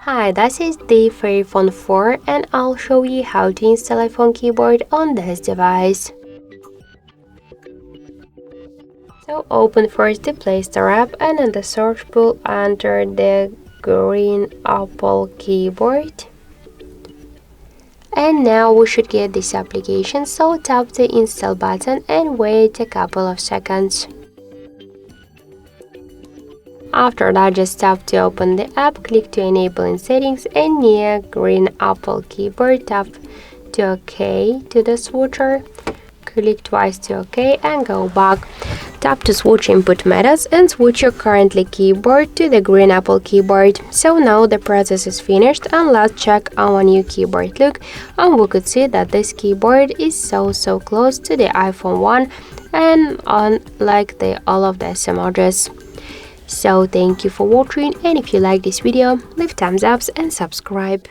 Hi, this is the Fairphone 4 and I'll show you how to install iPhone keyboard on this device. So open first the Play Store app and in the search bar enter the green Apple keyboard. And now we should get this application, so tap the install button and wait a couple of seconds. After that, just tap to open the app, click to enable in settings, and near green Apple keyboard tap to OK to the switcher. Click twice to OK and go back. Tap to switch input methods and switch your currently keyboard to the green Apple keyboard. So now the process is finished and let's check our new keyboard look, and we could see that this keyboard is so close to the iPhone 1 and unlike all of the emojis. So thank you for watching, and if you like this video, leave thumbs up and subscribe.